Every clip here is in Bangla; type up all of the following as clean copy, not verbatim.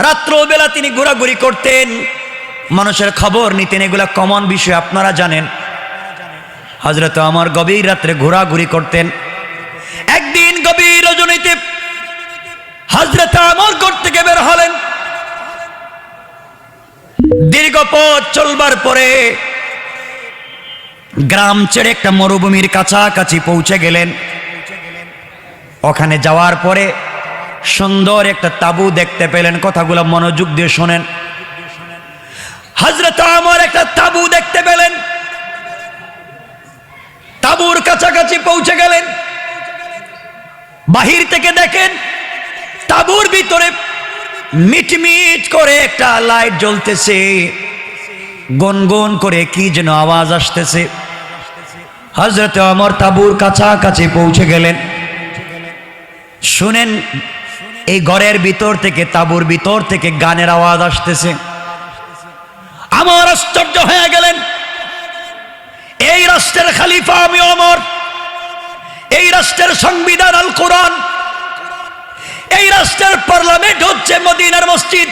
রাত্রবেলা তিনি ঘোরাঘুরি করতেন, মানুষের খবর নিতেন। এগুলা কমন বিষয়, আপনারা জানেন। হযরত ওমর গভীর রাত্রে ঘোরাঘুরি করতেন। একদিন গভীর রজনীতে হযরত ওমর ঘর থেকে বের হলেন। দীর্ঘ পথ চলবার পরে গ্রাম ছেড়ে একটা মরুভূমির কাছাকাছি পৌঁছে গেলেন। ওখানে যাওয়ার পরে সুন্দর একটা তাঁবু দেখতে পেলেন। কথাগুলো মনোযোগ দিয়ে শোনেন। হযরত ওমর একটা তাঁবু দেখতে পেলেন। তাঁবুর কাছাকাছি পৌঁছে গেলেন। বাহির থেকে দেখেন তাঁবুর ভিতরে মিটমিট করে একটা লাইট জ্বলতেছে, গনগন করে কি যেন আওয়াজ আসতেছে। হযরত ওমর তাঁবুর কাছাকাছি পৌঁছে গেলেন। শুনেন, এই ঘরের ভিতর থেকে, তাঁবুর ভিতর থেকে গানের আওয়াজ আসতেছে। আমার আশ্চর্য হয়ে গেলেন। এই রাষ্ট্রের খলিফা আমি ওমর, এই রাষ্ট্রের সংবিধান আল কোরআন, এই রাষ্ট্রের পার্লামেন্ট হচ্ছে মদিনার মসজিদ।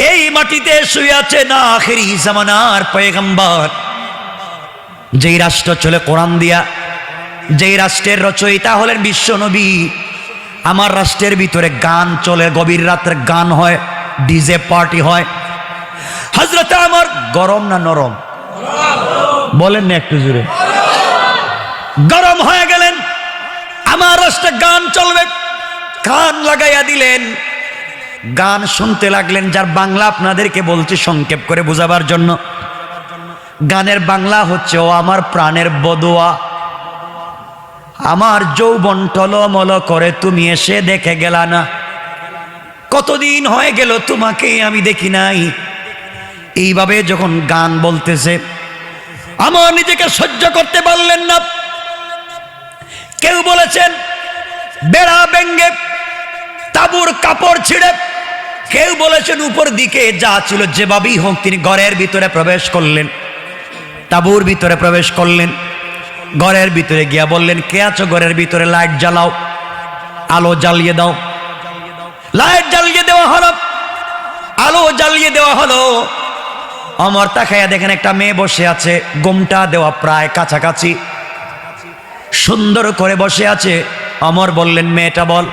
এই মাটিতে শুয়ে আছে না আখিরি জামানার পয়গম্বর। যেই রাষ্ট্র চলে কোরআন দিয়া, যেই রাষ্ট্রের রচয়িতা হলেন বিশ্ব নবী, আমার রাষ্ট্রের ভিতরে গান চলে, গভীর রাত্রে গান হয়, ডিজে পার্টি হয়। হযরত ওমর গরম না নরম বলেন না একটু জোরে? গরম হয়ে গেলেন। আমার রাষ্ট্রে গান চলবে, কান লাগাইয়া দিলেন, গান শুনতে লাগলেন। যার বাংলা আপনাদেরকে বলছি সংক্ষেপ করে বোঝাবার জন্য। গানের বাংলা হচ্ছে, ও আমার প্রাণের বদুয়া, আমার যৌবন টলমল করে তুমি এসে দেখে গেলা না, কতদিন হয়ে গেল তোমাকে আমি দেখি নাই। এইভাবে যখন গান বলতেছে, আমার নিজেকে সহ্য করতে পারলেন না। কেউ বলেছেন বেড়া ভেঙ্গে, তাঁবুর কাপড় ছিঁড়ে, কেউ বলেছেন উপর দিকে যা ছিল যেভাবেই হোক তিনি ঘরের ভিতরে প্রবেশ করলেন, তাঁবুর ভিতরে প্রবেশ করলেন। ঘরের ভিতরে গিয়া বললেন, কে আছো ঘরের ভিতরে? লাইট জ্বালাও, আলো জ্বালিয়ে দাও। লাইট জ্বালিয়ে দেওয়া হলো, আলো জ্বালিয়ে দেওয়া হলো। ওমর তাকাইয়া দেখেন একটা মেয়ে বসে আছে, গোমটা দেওয়া প্রায় কাছাকাছি, সুন্দর করে বসে আছে। ওমর বললেন, মেয়েটা বল।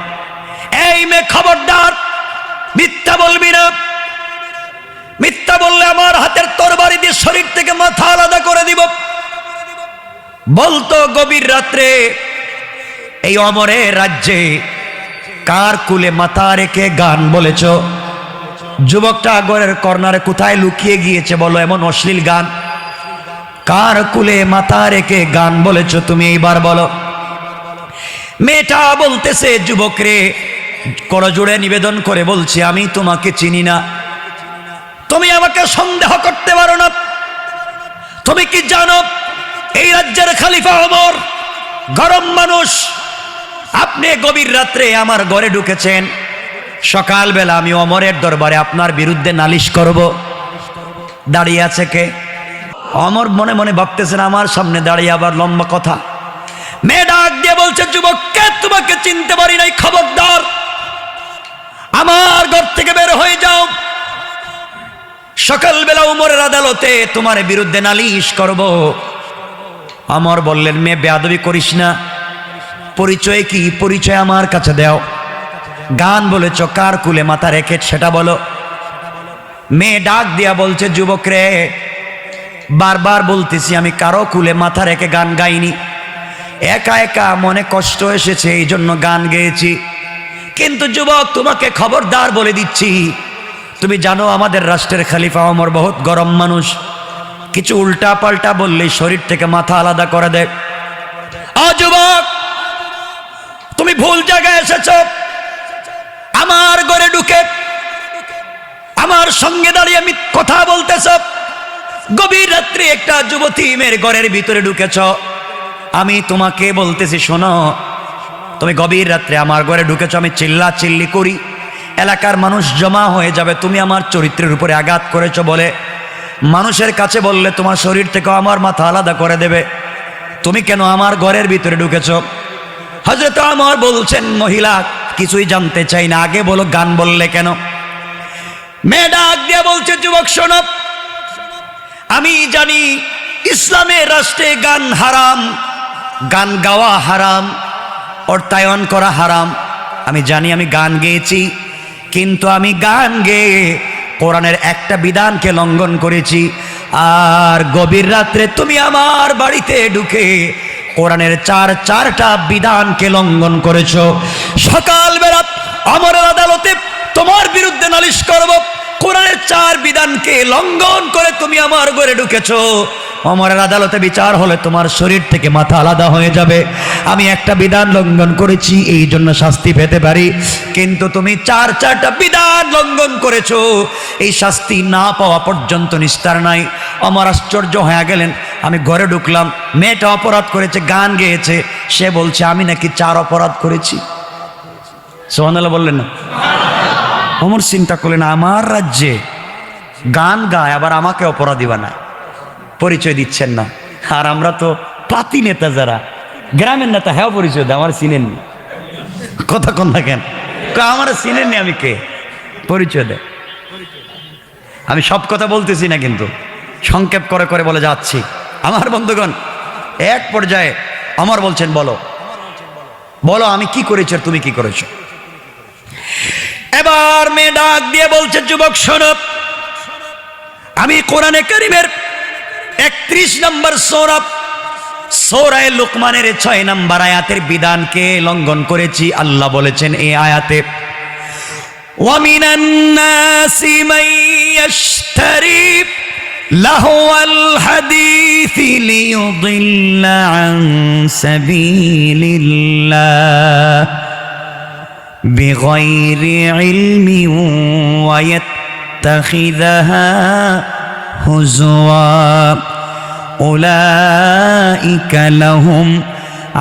এই মেয়ে, খবরদার মিথ্যা বলবি না, মিথ্যা বললে আমার হাতের তরবারি দিয়ে শরীর থেকে মাথা আলাদা করে দিব। বলতো গভীর রাত্রে এই ওমরের রাজ্যে কার কুলে মাথা রেখে গান বলেছ? যুবকটা ঘরের কর্নারে কোথায় লুকিয়ে গিয়েছে বলো, এমন অশ্লীল গান? কার কুলে মাথা রেখে গান বলেছ তুমি, এইবার বলো। মেয়েটা বলতেছে, যুবক রে, করজোড়ে নিবেদন করে বলছি, আমি তোমাকে চিনি না, তুমি আমাকে সন্দেহ করতে পারো না। তুমি কি জানো এই রাজ্যের খলিফা ওমর গরম মানুষ? আপনি গভীর রাত্রে আমার ঘরে ঢুকেছেন, সকালবেলা আমি ওমরের দরবারে আপনার বিরুদ্ধে নালিশ করব। দাঁড়িয়ে আছে কে? ওমর মনে মনে ভাবতেছেন, আমার সামনে দাঁড়িয়ে আবার লম্বা কথা। মেয়ে ডাক দিয়ে বলছে, যুবক, কে? তোমাকে চিনতে পারি নাই, খবরদার আমার ঘর থেকে বের হয়ে যাও। সকালবেলা ওমরের আদালতে তোমার বিরুদ্ধে নালিশ করব। ওমর বললেন, মেয়ে বেয়াদবি করিস না, পরিচয় কি? পরিচয় আমার কাছে দাও। গান বলেছ, কার কুলে মাথা রেখে সেটা বলো। মেয়ে ডাক দিয়া বলছে, যুবক রে, বারবার বলতেছি আমি কারো কুলে মাথা রেখে গান গাইনি, একা একা মনে কষ্ট এসেছে এই জন্য গান গেয়েছি। কিন্তু যুবক, তোমাকে খবরদার বলে দিচ্ছি, তুমি জানো আমাদের রাষ্ট্রের খলিফা ওমর বহুত গরম মানুষ, কিছু উল্টা পাল্টা বললেই শরীর থেকে মাথা আলাদা করে দেয়। যুবক, তুমি ভুল জায়গায় এসেছ। আমার ঘরে ঢুকে আমার সঙ্গে দাঁড়িয়ে আমি কথা বলতেছ। গভীর রাত্রে একটা যুবতী মেয়ের ঘরের ভিতরে ঢুকেছ। আমি তোমাকে বলতেছি, শোনো, তুমি গভীর রাত্রে আমার ঘরে ঢুকেছ, আমি চিল্লা চিল্লি করি, এলাকার মানুষ জমা হয়ে যাবে, তুমি আমার চরিত্রের উপরে আঘাত করেছ বলে মানুষের কাছে বললে তোমার শরীর থেকে আমার মাথা আলাদা করে দেবে। তুমি কেন আমার ঘরের ভিতরে ঢুকেছ? হযরত ওমর বলছেন, মহিলা কিছুই জানতে চাই না, আগে বলো গান বললে কেন? মেয়ে ডাক দিয়ে বলছে, যুবক শোনো, আমি জানি ইসলামের রাষ্ট্রে গান হারাম, গান গাওয়া হারাম, অর্থায়ন করা হারাম। আমি জানি, আমি গান গেয়েছি, কিন্তু আমি গান গেয়ে কোরআনের একটা বিধানকে লঙ্ঘন করেছি। আর গভীর রাত্রে তুমি আমার বাড়িতে ঢুকে কোরআনের চারটা বিধানকে লঙ্ঘন করেছো। সকালবেলা আমরের আদালতে তোমার বিরুদ্ধে নালিশ করব। কোরআনের 4 বিধানকে লঙ্ঘন করে তুমি আমার ঘরে ঢুকেছো। আমরের আদালতে বিচার হলে তোমার শরীর থেকে মাথা আলাদা হয়ে যাবে। আমি একটা বিধান লঙ্ঘন করেছি, এই জন্য শাস্তি পেতে পারি, কিন্তু তুমি চারটা বিধান লঙ্ঘন করেছো, এই শাস্তি না পাওয়া পর্যন্ত নিস্তার নাই। আমার আশ্চর্য হয়ে গেলেন। আমি ঘরে ঢুকলাম, মেয়েটা অপরাধ করেছে, গান গেয়েছে, সে বলছে আমি নাকি 4 অপরাধ করেছি। সুবহানাল্লাহ বললেন না? ওমর চিন্তা করলেন, আমার রাজ্যে গান গায়, আবার আমাকে অপরাধী বানায়, পরিচয় দিচ্ছেন না। আর আমরা তো পাতি নেতা, যারা গ্রামের নেতা, হ্যাঁ পরিচয় দেয়, আমার চিনেননি। কথা কন না কেন? আমার চিনেননি, আমি কে, পরিচয় দেয়। আমি সব কথা বলতেছি না, কিন্তু সংক্ষেপ করে করে বলে যাচ্ছি। আমার বন্ধুগণ, এক পর্যায়ে আমার বলছেন, বলো বলো আমি কি করেছি আর তুমি কি করেছো। এবার মেয়ে ডাক দিয়ে বলছে, যুবক শোনো, আমি কোরআনে কারীমের 31 নম্বর সূরা লুকমানের 6 নম্বর আয়াতের বিধানকে লঙ্ঘন করেছি। আল্লাহ বলেছেন এই আয়াতে, وَمِنَ النَّاسِ مَن يَشْتَرِي لَهْوَ الْحَدِيثِ لِيُضِلَّ عَن سَبِيلِ اللَّهِ بِغَيْرِ عِلْمٍ وَيَتَّخِذَهَا هُزُوًا أُولَئِكَ لَهُمْ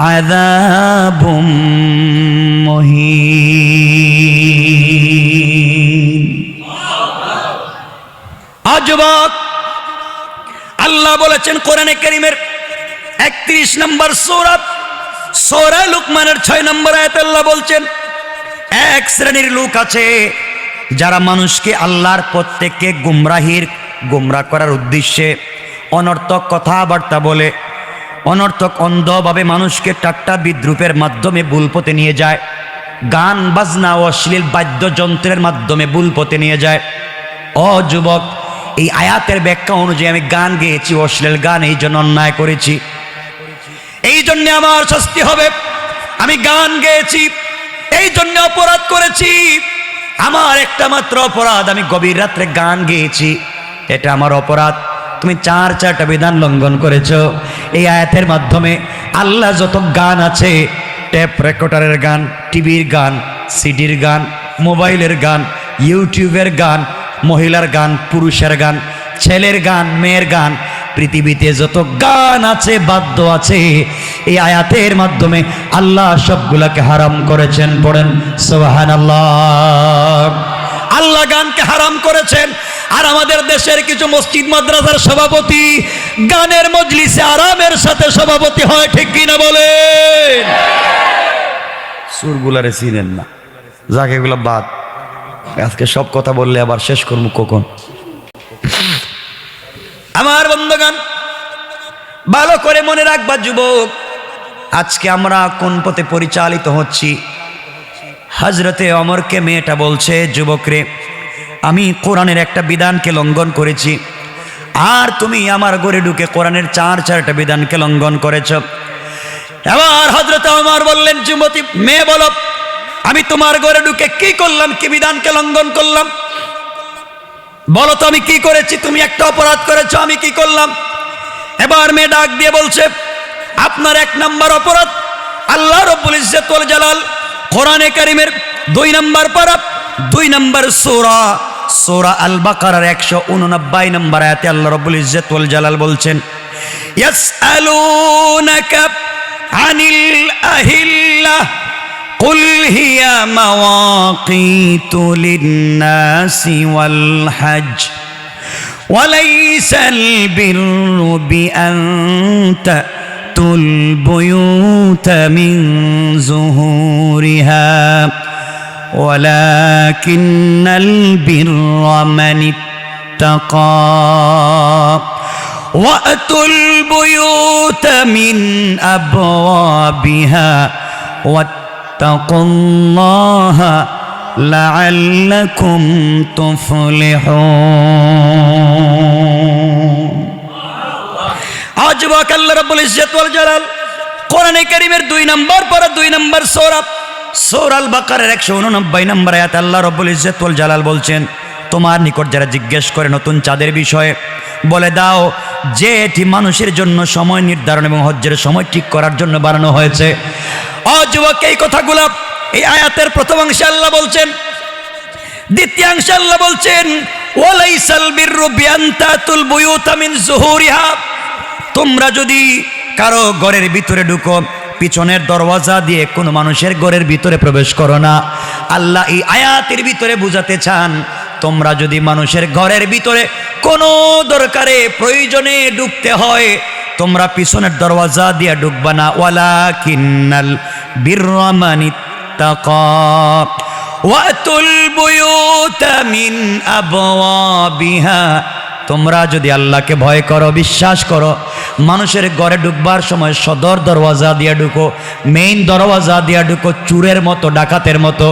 عَذَابٌ مُهِينٌ। যুবক, আল্লাহ বলেছেন কোরআনে কারীমের 31 নম্বর সূরা লুকমানের 6 নম্বর আয়াতে আল্লাহ বলছেন, এক শ্রেণীর লোক আছে যারা মানুষকে আল্লাহর পথ থেকে গুমরাহ করার উদ্দেশ্যে অনর্থক কথাবার্তা বলে, অনর্থক অন্ধভাবে মানুষকে ঠাট্টা বিদ্রুপের মাধ্যমে ভুল পথে নিয়ে যায়, গান বাজনা ও অশ্লীল বাদ্যযন্ত্রের মাধ্যমে ভুল পথে নিয়ে যায়। ও যুবক, এই আয়াতের ব্যাখ্যা অনুযায়ী আমি গান গেয়েছি, অশ্লীল গান, এই জন্য অন্যায় করেছি, এই জন্য আমার শাস্তি হবে। আমি গান গেয়েছি, এই জন্য অপরাধ করেছি। আমার একটা মাত্র অপরাধ, আমি গভীর রাত্রে গান গেয়েছি, এটা আমার অপরাধ। তুমি চারটা বিধান লঙ্ঘন করেছো। এই আয়াতের মাধ্যমে আল্লাহ যত গান আছে, টেপ রেকর্ডারের গান, টিভির গান, সিডির গান, মোবাইলের গান, ইউটিউবের গান, মহিলার গান, পুরুষের গান, ছেলের গান, মেয়ের গান, পৃথিবীতে যত গান আছে, বাদ্য আছে, এই আয়াতের মাধ্যমে আল্লাহ সবগুলাকে হারাম করেছেন। পড়েন সুবহানাল্লাহ। আল্লাহ গানকে হারাম করেছেন। আর আমাদের দেশের কিছু মসজিদ মাদ্রাসার সভাপতি গানের মজলিসে আরামের সাথে সভাপতি হয়, ঠিক কিনা বলেন? সুরগুলারে চিনেন না, যাকে এগুলো বাদ। আজকে সব কথা বললে আবার শেষ করবো কখন? আমার বন্ধুগণ, ভালো করে মনে রাখবা যুবক, আজকে আমরা কোন পথে পরিচালিত হচ্ছি। হযরতে ওমরকে মেয়েটা বলছে, যুবক রে, আমি কোরআনের একটা বিধানকে লঙ্ঘন করেছি, আর তুমি আমার ঘরে ঢুকে কোরআনের চারটা বিধানকে লঙ্ঘন করেছ। এবার হযরতে ওমর বললেন, যুবতী মেয়ে বলো, আমি তোমার ঘরে ঢুকে কি করলাম, কি বিধানকে লঙ্ঘন করলাম? বলো তো আমি কি করেছি? তুমি একটা অপরাধ করেছো, আমি কি করলাম? এবার মেয়ে ডাক দিয়ে বলছে, আপনার 1 নম্বর অপরাধ, আল্লাহ রাব্বুল ইজ্জত ওয়াল জালাল কোরআনে কারীমের 2 নম্বর পারা 2 নম্বর সূরা আল বাকারার 189 নম্বর আয়াতে আল্লাহ রাব্বুল ইজ্জত ওয়াল জালাল বলছেন, ইয়াসআলুনাকা আনিল আহিল্লাহ কুল হিয়া মাওয়াকিতু লিন-নাসি ওয়াল হজ ওয়ালাইসাল বিররু বিআন তা'তুল বুয়ুতা মিন যুহুরিহা ওয়ালাকিন্নাল বিররা মানিত্তাকা ওয়াতুল বুয়ুতা মিন আবওয়াবিহা ওয়াত্তাকুল্লাহা লাআল্লাকুম তুফলিহুন। আজ ওয়াক আল্লাহ রাব্বুল ইজ্জত ওয়াল জালাল কোরআনে কারীমের 2 নম্বর পারা 2 নম্বর সূরা সূরা আল বাকারার 189 নম্বর আয়াতে আল্লাহ রাব্বুল ইজ্জত ওয়াল জালাল বলছেন, তোমার নিকট যারা জিজ্ঞেস করে নতুন চাঁদের বিষয়ে, বলে দাও যে এটি মানুষের জন্য সময় নির্ধারণ এবং হজ্জের সময় ঠিক করার জন্য বানানো হয়েছে। যুবক, এই কথাগুলো এই আয়াতের প্রথম অংশে আল্লাহ বলছেন, দ্বিতীয় অংশে আল্লাহ বলছেন ওয়ালাইসাল বিররু বিআন তাতুল বুয়ুতা মিন যুহুরিহা, তোমরা যদি কারো ঘরের ভিতরে ঢুকো পিছনের দরওয়াজা দিয়ে কোনো মানুষের ঘরের ভিতরে প্রবেশ করো না। আল্লাহ এই আয়াতের ভিতরে বুঝাতে চান, তোমরা যদি মানুষের ঘরের ভিতরে কোনো দরকারে প্রয়োজনে ঢুকতে হয় তোমরা পিছনের দরওয়াজা দিয়ে ঢুকবা না। ওয়ালাকিন্নাল বিররা মানিত্তাকা ওয়াতুল বুয়ুতা মিন আবওয়াবিহা, তোমরা যদি আল্লাহকে ভয় করো, বিশ্বাস করো, মানুষের ঘরে ঢুকবার সময় সদর দরওয়াজা দিয়ে ঢুকো, মেইন দরওয়াজা দিয়ে ঢুকো, চুরের মতো, ডাকাতের মতো,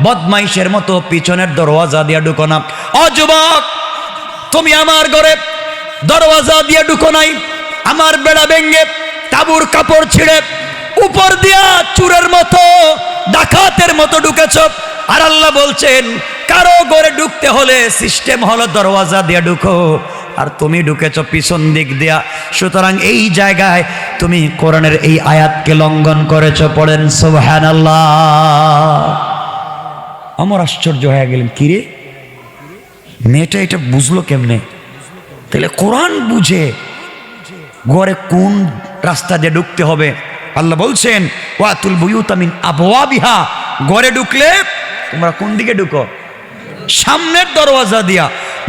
বদমাইশের মতো পিছনের দরওয়াজা দিয়ে ঢুকো না। যুবক, তুমি আমার ঘরে দরওয়াজা দিয়ে ঢুকো নাই, আমার বেড়া ভেঙ্গে তাঁবুর কাপড় ছিঁড়ে উপর দিয়া চুরের মতো, ডাকাতের মতো ঢুকেছ। আর আল্লাহ বলছেন কারো ঘরে ঢুকতে হলে সিস্টেম হলো দরওয়াজা দিয়ে ঢুকো, আর তুমি ঢুকেছ পিছন দিক দিয়া। সুতরাং এই জায়গায় তুমি কোরআনের এই আয়াতকে লঙ্ঘন করেছ। পড়েন সুবহানাল্লাহ। আমার আশ্চর্য হয়ে গেলেন, কিরে মেয়েটা এটা বুঝলো কেমনে? তাহলে কোরআন বুঝে ঘরে কোন রাস্তা দিয়ে ঢুকতে হবে। আল্লাহ বলছেন ওয়াতুল বুয়ুতা মিন আবওয়াবিহা, ঘরে ঢুকলে তোমরা কোন দিকে ঢুকো? সামনের দরওয়াজা দিয়া,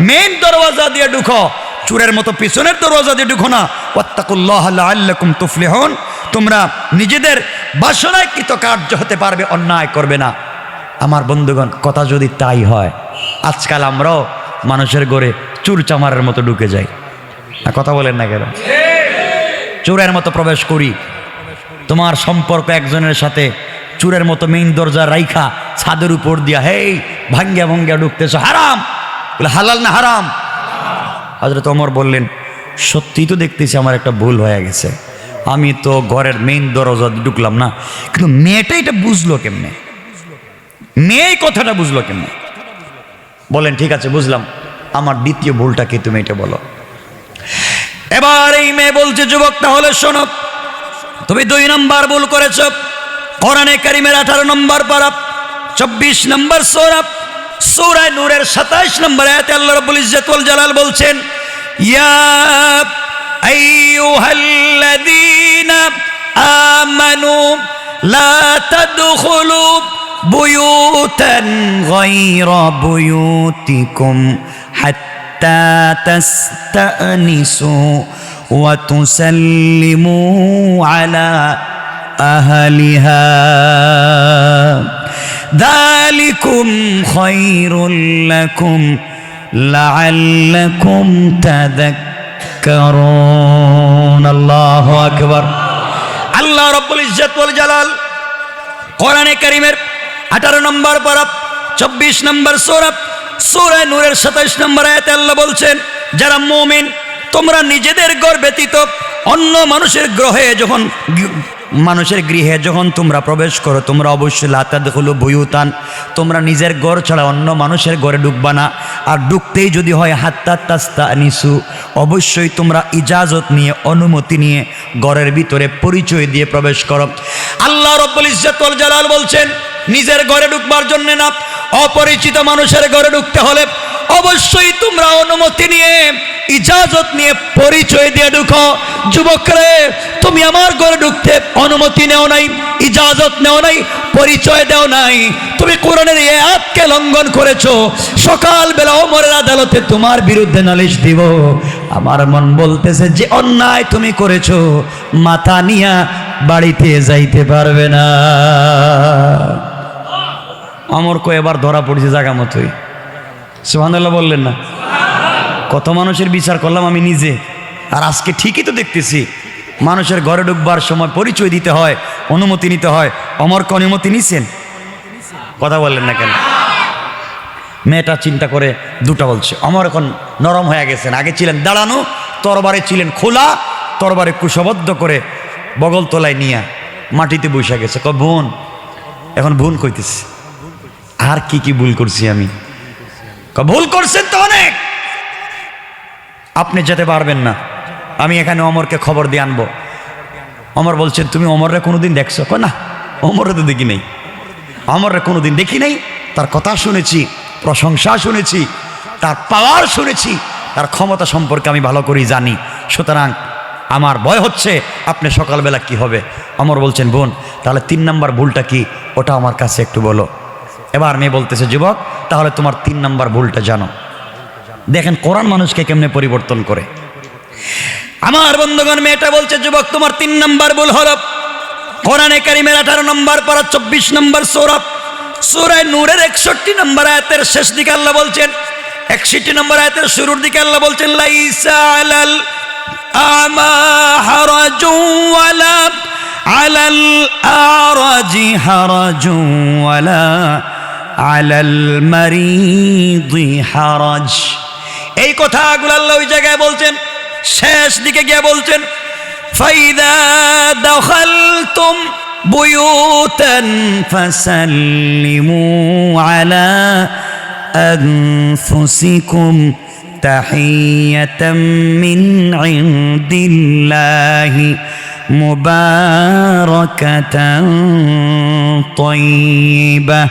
মেইন দরওয়াজা দিয়ে ঢুকো, চুরের মতো পিছনের দরওয়াজা দিয়ে ঢুকো না। ওয়াত্তাকুল্লাহা লাআল্লাকুম তুফলিহুন, তোমরা নিজেদের বাসনায় কৃতকার্য হতে পারবে, অন্যায় করবে না। আমার বন্ধুগণ, কথা যদি তাই হয়, আজকাল আমরাও মানুষের ঘরে চুর চামারের মতো ঢুকে যাই না? কথা বলেন না কেন? চোরের মতো প্রবেশ করি। তোমার সম্পর্ক একজনের সাথে চুরের মতো মেইন দরজা রাইখা ছাদের উপর দিয়া হেই ভাঙ্গিয়া ভাঙ্গিয়া ঢুকতেছ, হারাম। বলে হালাল না হারাম? হযরত ওমর বললেন, সত্যিই তো দেখতেছি আমার একটা ভুল হয়ে গেছে, আমি তো ঘরের মেইন দরজা ঢুকলাম না। কিন্তু মেয়েটা এটা বুঝলো কেমনে? মেয়ে কথাটা বুঝলো কেমনে? বলেন ঠিক আছে বুঝলাম, আমার দ্বিতীয় ভুলটা কি তুমি এটা বলো। এবার এই মেয়ে বলছে, যুবক তাহলে শোনো, তুমি 2 নম্বর ভুল করেছ। কোরআনে কারীমের 18 নম্বর পারা 24 নম্বর সূরা নূরের 27 নম্বর আয়াতে আল্লাহ রাব্বুল ইজ্জত ওয়াল জালাল বলছেন, ইয়া আইয়ুহাল্লাযীনা আমানু লা তাদখুলু বুয়ুতান গায়রা বুয়ুতিকুম হাত্তা তাস্তানিসু ওয়া তুসাল্লিমু আলা আহলিহা যালিকুম খায়রুল লাকুম লাআল্লাকুম তাযাক্কারুন। আল্লাহু আকবার। আল্লাহ রাব্বুল ইজ্জত ওয়াল জালাল কোরআনে কারীমের 18 নম্বর পারা 24 নম্বর সূরা নূরের 27 নম্বর আয়াতে আল্লাহ বলছেন, যারা মুমিন তোমরা নিজেদের ঘর ব্যতীত অন্য মানুষের গৃহে যখন তোমরা প্রবেশ করো, তোমরা অবশ্যই লা তাদখুলু বুয়ুতান, তোমরা নিজের ঘর ছাড়া অন্য মানুষের ঘরে ঢুকবা না। আর ঢুকতেই যদি হয় হাত্তা তাস্তানিসু, অবশ্যই তোমরা ইজাজত নিয়ে, অনুমতি নিয়ে ঘরের ভিতরে পরিচয় দিয়ে প্রবেশ করো। আল্লাহ রাব্বুল ইজ্জত ওয়াল জালাল বলছেন, নিজের ঘরে ঢুকবার জন্য না, অপরিচিত মানুষের ঘরে ঢুকতে হলে অবশ্যই তোমরা অনুমতি নিয়ে, ইজাজত নিয়ে, পরিচয় দিয়ে ঢুকো। যুবকরে, তুমি আমার ঘরে ঢুকতে অনুমতি নেও নাই, ইজাজত নেও নাই, পরিচয় দেও নাই, তুমি কোরআনের এই আয়াতকে লঙ্ঘন করেছো। সকালবেলা ওমরের আদালতে তোমার বিরুদ্ধে নালিশ দিব। আমার মন বলতেছে যে অন্যায় তুমি করেছো, মাথা নিয়া বাড়িতে যাইতে পারবে না। অমর কো এবার ধরা পড়েছে জায়গা মতোই। সুবহানাল্লাহ বললেন না? কত মানুষের বিচার করলাম আমি নিজে, আর আজকে ঠিকই তো দেখতেছি মানুষের ঘরে ঢুকবার সময় পরিচয় দিতে হয়, অনুমতি নিতে হয়। অমরকে অনুমতি নিছেন? কথা বললেন না কেন? মেয়েটা চিন্তা করে দুটা বলছে। অমর এখন নরম হয়ে গেছেন, আগে ছিলেন দাঁড়ানো, তরবারে ছিলেন খোলা, তরবারে কুশবদ্ধ করে বগল তলায় নিয়ে মাটিতে বসে গেছে। বোন, এখন বোন কইতেছে আর কি কি ভুল করছি আমি? ভুল করছেন তো অনেক, আপনি যেতে পারবেন না, আমি এখানে অমরকে খবর দিয়ে আনবো। অমর বলছেন তুমি অমররে কোনোদিন দেখছো? না, অমররে তো দেখি নেই, অমররে কোনোদিন দেখি নাই। তার কথা শুনেছি, প্রশংসা শুনেছি, তার পাওয়ার শুনেছি, তার ক্ষমতা সম্পর্কে আমি ভালো করেই জানি, সুতরাং আমার ভয় হচ্ছে আপনি সকালবেলা কি হবে। অমর বলছেন বোন তাহলে 3 নম্বর ভুলটা কি, ওটা আমার কাছে একটু বলো। এবার মেয়ে বলতেছে যুবক তাহলে তোমার 3 নম্বর ভুলটা জানো। দেখেন কোরআন মানুষকে কেমনে পরিবর্তন করে। আমার বন্ধুগণ, মেয়েটা বলছে যুবক তোমার 3 নম্বর ভুল হলো কোরআনে কারিমের 18 নম্বর পারা 24 নম্বর সূরা, সূরা নূরের 61 নম্বর আয়াতের শেষ দিকে আল্লাহ বলছেন, 61 নম্বর আয়াতের শুরুর দিকে আল্লাহ বলছেন লাইসা আলাল আমা হারাজু ওয়ালা আলাল আরাজি হারাজু ওয়ালা আলাল মারিদি হারাজ। এই কথাগুলো আল্লাহ ওই জায়গায় বলছেন, শেষ দিকে গিয়ে বলছেন ফাইদা দাখালতুম বুয়ুতান ফাসাল্লিমু আলা আনফুসিকুম তাহিয়াতাম মিন ইনদিল্লাহি মুবারাকাতান তাইয়্যিবা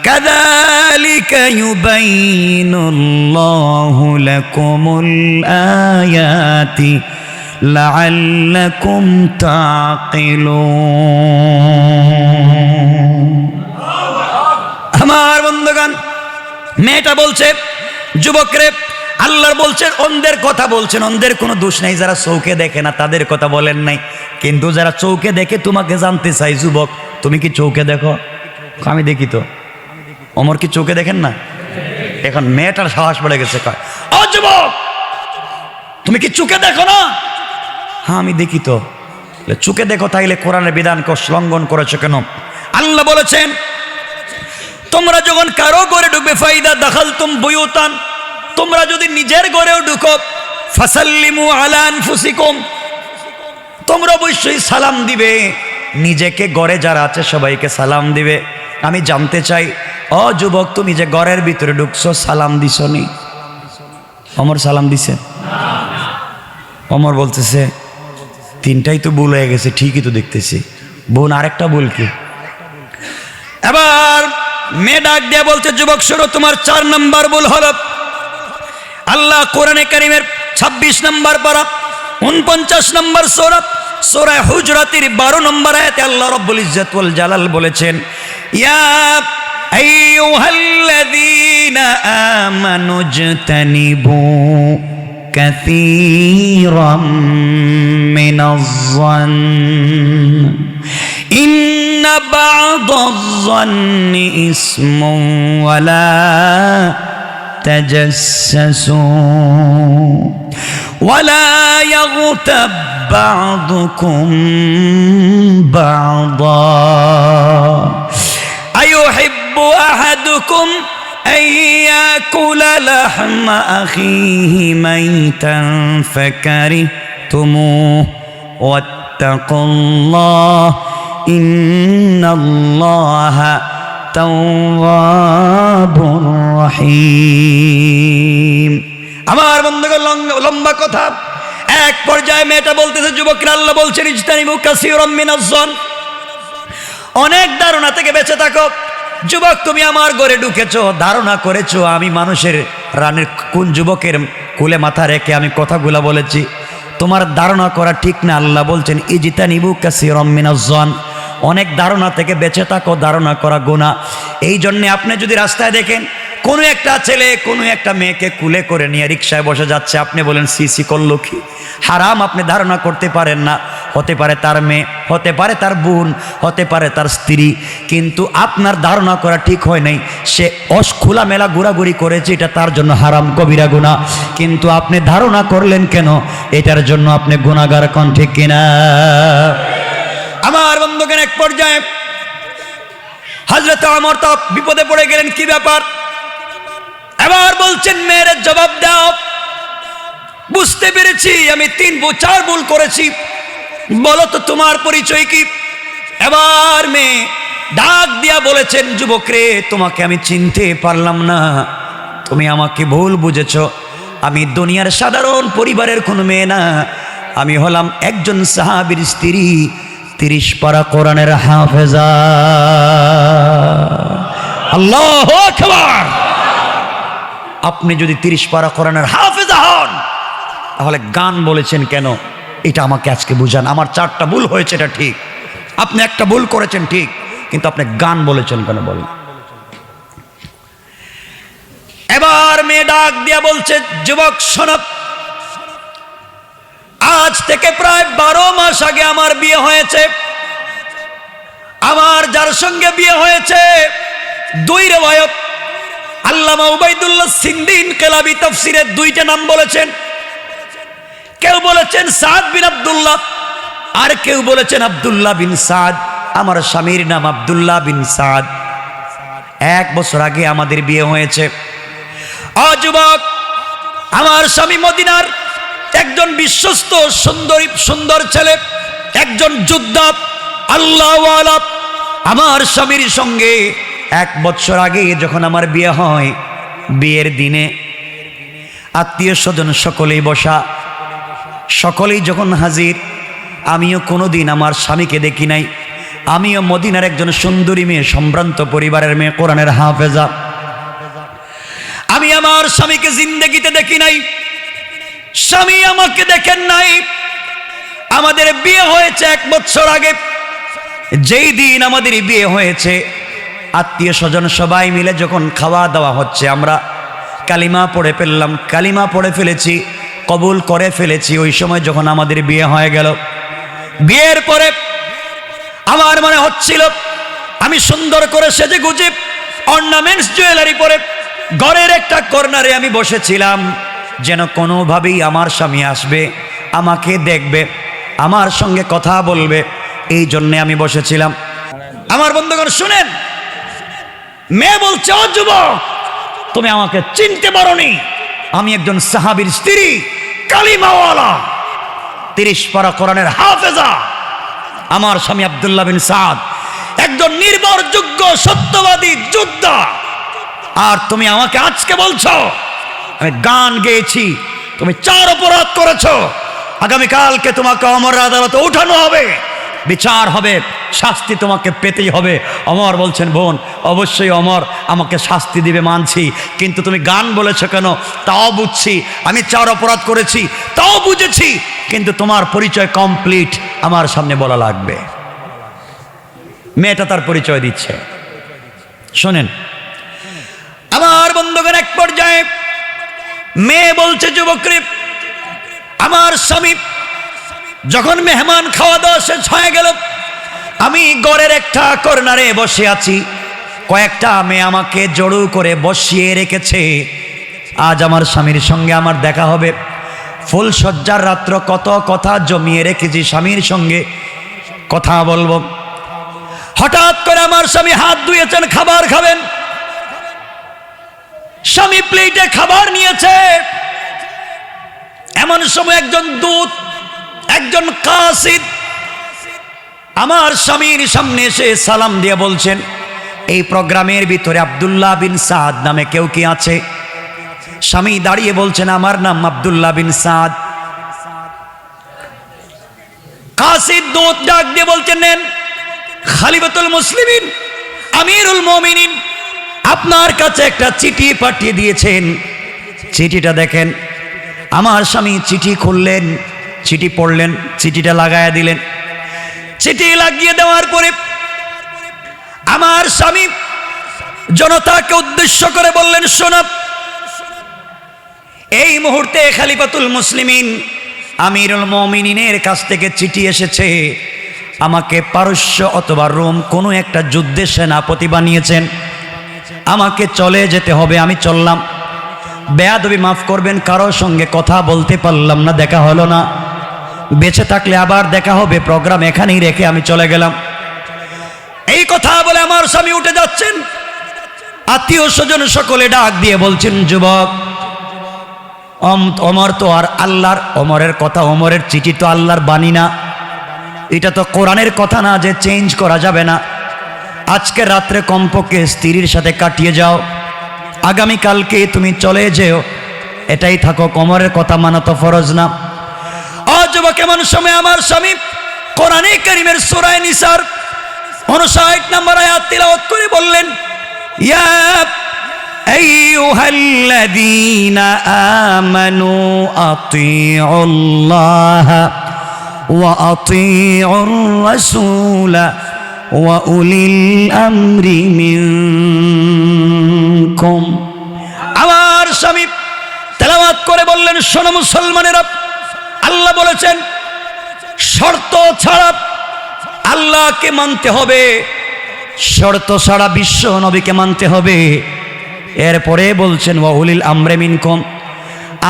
কাযালিকা ইউবাইনুল্লাহু লাকুমুল আয়াতি লাআল্লাকুম তাকিলুন। আমার বন্ধুগণ, মেয়েটা বলছে যুবকরে আল্লাহর বলছেন অন্ধের কথা বলছেন, অন্ধের কোনো দোষ নাই, যারা চৌকে দেখে না তাদের কথা বলেন নাই, কিন্তু যারা চৌকে দেখে তোমাকে জানতে চাই যুবক তুমি কি চৌকে দেখো? আমি দেখি তো। অমর কি চৌকে দেখেন না? এখন মেয়েটার সাহস বেড়ে গেছে, কয় ও যুবক তুমি কি চোখে দেখো না? হ্যাঁ আমি দেখি তো। চোখে দেখো তাইলে কোরআনের বিধানকে লঙ্ঘন করেছো কেন? আল্লাহ বলেছেন তোমরা যখন কারো ঘরে ঢুকবে ফাইদা দাখালতুম বুয়ুতান, তোমরা যদি নিজের ঘরেও ঢুকো ফাসাল্লিমু আলা আনফুসিকুম, তোমরা অবশ্যই সালাম দিবে, নিজেকে ঘরে যারা আছে সবাইকে সালাম দিবে। আমি জানতে চাই ও যুবক তুমি যে ঘরের ভিতরে ঢুকছো সালাম দিছো নি? অমর সালাম দিছে? অমর বলতেছে 3টাই তো ভুল হয়ে গেছে, ঠিকই তো দেখতেছি। বোন আরেকটা ভুল কি? এবার মেয়ে ডাক দিয়ে বলছে যুবক শোনো তোমার 4 নম্বর ভুল হলো আল্লাহ কোরআনে কারিমের 26 নম্বর পারা 49 নম্বর সূরা, সূরা হুজরাতের 12 নম্বর আয়াতে আল্লাহ রাব্বুল ইজ্জত ওয়াল জালাল বলেছেন ইয়া আইয়ুহাল্লাযীনা আমানু ইজতানিবু কাসীরাম মিনাজ-যন্ন ইন্না বা'দাজ-যন্নি ইসমুন ওয়ালা تجسسوا ولا يغتب بعضكم بعضا أيحب أحدكم أن يأكل لحم أخيه ميتا فكرهتموه واتقوا الله إن الله তাওয়াবুর রহিম। আমার বন্ধুগণ লম্বা কথা, এক পর্যায়ে মেয়েটা বলতেছে যুবকরা আল্লাহ বলছেন ইজতানিবু কাসীরাম মিনাজ-যন্ন, অনেক ধারণা থেকে বেঁচে থাকো। যুবক তুমি আমার ঘরে ঢুকেছো, ধারণা করেছো আমি মানুষের রানের কোন যুবকের কোলে মাথা রেখে আমি কথাগুলা বলেছি, তোমার ধারণা করা ঠিক না। আল্লাহ বলছেন ইজতানিবু কাসীরাম মিনাজ-যন্ন, অনেক ধারণা থেকে বেঁচে থাকো, ধারণা করা গুনাহ। এই জন্যে আপনি যদি রাস্তায় দেখেন কোনো একটা ছেলে কোনো একটা মেয়েকে কুলে করে নিয়ে রিকশায় বসে যাচ্ছে, আপনি বলেন সিসি করলো কি? হারাম আপনি ধারণা করতে পারেন না। হতে পারে তার মেয়ে, হতে পারে তার বোন, হতে পারে তার স্ত্রী, কিন্তু আপনার ধারণা করা ঠিক হয় নাই। সে খোলা মেলা ঘোরাঘুরি করেছে, এটা তার জন্য হারাম কবিরা গুনাহ, কিন্তু আপনি ধারণা করলেন কেন? এটার জন্য আপনি গুনাহগার, কোন ঠিক কিনা? আমার বন্ধুগণ, এক পর্যায়ে হযরত ওমর তো বিপদে পড়ে গেলেন, কি ব্যাপার? এবার বলছেন, মেয়ের জবাব দাও। বুঝতে পেরেছি আমি 3-4 ভুল করেছি, বলো তো তোমার পরিচয় কি? এবার মেয়ে ডাক দিয়া বলেছেন, যুবক রে, তোমাকে আমি চিনতে পারলাম না, তুমি আমাকে ভুল বুঝেছ। আমি দুনিয়ার সাধারণ পরিবারের কোনো মেয়ে না, আমি হলাম একজন সাহাবীর স্ত্রী, 30 পারা কোরআনের হাফেজা। আল্লাহু আকবার। আপনি যদি 30 পারা কোরআনের হাফেজা হন, তাহলে গান বলেছেন কেন? এটা আমাকে আজকে বুঝান। আমার 4টা ভুল হয়েছে, এটা ঠিক। আপনি একটা ভুল করেছেন ঠিক, কিন্তু আপনি গান বলেছেন কেন বলেন? এবার মেয়ে ডাক দিয়া বলছে, যুবক শোনো, আজ থেকে প্রায় 12 মাস আগে আমার বিয়ে হয়েছে। আমার যার সঙ্গে বিয়ে হয়েছে, 2 রিওয়ায়াত আল্লামা উবাইদুল্লাহ সিন্দি ইনকিলাবী তাফসীরে 2টা নাম বলেছেন। কেউ বলেছেন সাদ বিন আব্দুল্লাহ, আর কেউ বলেছেন আব্দুল্লাহ বিন সাদ। আমার স্বামীর নাম আব্দুল্লাহ বিন সাদ। 1 বছর আগে আমাদের বিয়ে হয়েছে। যুবক, আমার স্বামী মদিনার একজন বিশ্বস্ত সুন্দর ছেলে, একজন যোদ্ধা, আল্লাহওয়ালা। আমার স্বামীর সঙ্গে 1 বছর আগে যখন আমার বিয়ে হয়, বিয়ের দিনে আত্মীয় স্বজন সকলেই বসা, সকলেই যখন হাজির, আমিও কোনোদিন আমার স্বামীকে দেখি নাই। আমিও মদিনার একজন সুন্দরী মেয়ে, সম্ভ্রান্ত পরিবারের মেয়ে, কোরআনের হাফেজা। আমি আমার স্বামীকে জিন্দেগিতে দেখি নাই, স্বামী আমাকে দেখেন নাই। আমাদের বিয়ে হয়েছে 1 বছর আগে। যেই দিন আমাদের বিয়ে হয়েছে, আত্মীয় স্বজন সবাই মিলে যখন খাওয়া দাওয়া হচ্ছে, আমরা কালিমা পড়ে ফেললাম, কালিমা পড়ে ফেলেছি, কবুল করে ফেলেছি। ওই সময় যখন আমাদের বিয়ে হয়ে গেল, বিয়ের পরে আমার মনে হচ্ছিল আমি সুন্দর করে সেজে গুজে অর্নামেন্টস জুয়েলারি পরে ঘরের একটা কর্নারে আমি বসেছিলাম, যেন কোনোভাবেই আমার স্বামী আসবে, আমাকে দেখবে, আমার সঙ্গে কথা বলবে, এই জন্যে আমি বসেছিলাম। আমার বন্ধুগণ শুনেন, মেয়ে বলছে, ও যুবক, তুমি আমাকে চিনতে পারোনি, আমি একজন সাহাবীর স্ত্রী, কালিমাওয়ালা, 30 পারা কোরআনের হাফেজা। আমার স্বামী আব্দুল্লাহ বিন সাদ একজন নির্ভরযোগ্য সত্যবাদী যোদ্ধা, আর তুমি আমাকে আজকে বলছো আমি গান গেয়েছি, তুমি 4 অপরাধ করেছো, আগামীকালকে তোমাকে ওমর আদালতে উঠানো হবে, বিচার হবে, শাস্তি তোমাকে পেতেই হবে। ওমর বলছেন, বোন, অবশ্যই ওমর আমাকে শাস্তি দিবে, মানছি, কিন্তু তুমি গান বলেছো কেন? তাও বুঝছি, আমি 4 অপরাধ করেছি, তাও বুঝেছি, কিন্তু তোমার পরিচয় কমপ্লিট আমার সামনে বলা লাগবে। মেয়েটা তার পরিচয় দিচ্ছে। শোনেন আমার বন্ধুগণ, এক পর্যায়ে মেয়ে বলছে, যুবকরে, আমার স্বামী যখন মেহমান খাওয়া দাওয়া শেষ হয়ে গেল, আমি ঘরের একটা কর্নারে বসে আছি, কয়েকটা মেয়ে আমাকে জড়ো করে বসিয়ে রেখেছে। আজ আমার স্বামীর সঙ্গে আমার দেখা হবে, ফুল সজ্জার রাত্র, কত কথা জমিয়ে রেখেছি, স্বামীর সঙ্গে কথা বলবো। হঠাৎ করে আমার স্বামী হাত ধুয়েছেন, খাবার খাবেন, স্বামী প্লেটে খাবার নিয়েছে। এমন সময় একজন দূত, একজন কাসিদ আমার স্বামীর সামনে এসে সালাম দিয়ে বলছেন, এই প্রোগ্রামের ভিতরে আব্দুল্লাহ বিন সাদ নামে কেউ কি আছে? স্বামী দাঁড়িয়ে বলছেন, আমার নাম আব্দুল্লাহ বিন সাদ। কাসিদ দূত ডাক দিয়ে বলছেন, নেন, খলিফাতুল মুসলিমিন, আমিরুল মুমিনিন আপনার কাছে একটা চিঠি পাঠিয়ে দিয়েছেন, চিঠিটা দেখেন। আমার স্বামী চিঠি খুললেন, চিঠি পড়লেন, চিঠিটা লাগায়া দিলেন। চিঠি লাগিয়ে দেওয়ার পরে আমার স্বামী জনতাকে উদ্দেশ্য করে বললেন, শোনো, এই মুহূর্তে খলিফাতুল মুসলিমিন আমিরুল মুমিনিনের কাছ থেকে চিঠি এসেছে, আমাকে পারস্য অথবা রোম কোনো একটা যুদ্ধে সেনাপতি বানিয়েছেন, আমাকে চলে যেতে হবে। আমি চললাম। বেয়াদবি মাফ করবেন, কারোর সঙ্গে কথা বলতে পারলাম না, দেখা হলো না। বেঁচে থাকলে আবার দেখা হবে, প্রোগ্রাম এখানেই রেখে আমি চলে গেলাম। এই কথা বলে আমার স্বামী উঠে যাচ্ছেন। আত্মীয় স্বজন সকলে ডাক দিয়ে বলছেন, যুবক, ওমর তো আর আল্লাহর, ওমরের কথা, ওমরের চিঠি তো আল্লাহর বাণী না, এটা তো কোরআনের কথা না যে চেঞ্জ করা যাবে না। আজকে রাত্রে কমপক্ষে স্ত্রীর সাথে কাটিয়ে যাও, আগামীকালকে তুমি চলে যেও, এটাই থাকো, ওমরের কথা মানা তো ফরজ না। যুবক, এমন সময় আমার স্বামী কোরআনে কারীমের সূরা নিসার 59 নম্বর আয়াত তিলাওয়াত করে বললেন, ইয়া আইয়ুহাল্লাযীনা আমানু আতিউল্লাহ ওয়া আতিউর রাসূলা ওয়া উলিল আমরি মিনকুম। আমার স্বামী তেলাওয়াত করে বললেন, শোনো মুসলমানেরা, আল্লাহ বলেছেন শর্ত ছাড়া আল্লাহকে মানতে হবে, শর্ত ছাড়া বিশ্ব নবীকে মানতে হবে। এরপরে বলছেন ওয়া উলিল আমরি মিনকুম,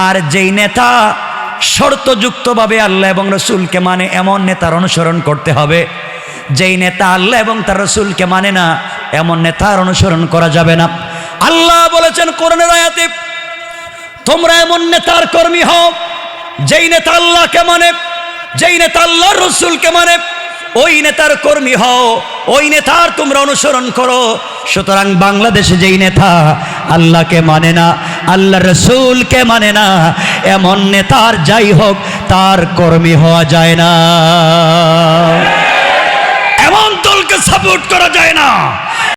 আর যেই নেতা শর্তযুক্তভাবে আল্লাহ এবং রসুলকে মানে এমন নেতার অনুসরণ করতে হবে। যেই নেতা আল্লাহ এবং তার রসুলকে মানে না, এমন নেতার অনুসরণ করা যাবে না। আল্লাহ বলেছেন কোরআনের আয়াতে, তোমরা এমন নেতার কর্মী হও যেই নেতা আল্লাহকে মানে, যেই নেতা আল্লাহর রসুলকে মানে, ওই নেতার কর্মী হও, ওই নেতার তোমরা অনুসরণ করো। সুতরাং বাংলাদেশে যেই নেতা আল্লাহকে মানে না, আল্লাহর রসুলকে মানে না, এমন নেতার যাই হোক তার কর্মী হওয়া যায় না, এমন দলকে সাপোর্ট করা যায় না।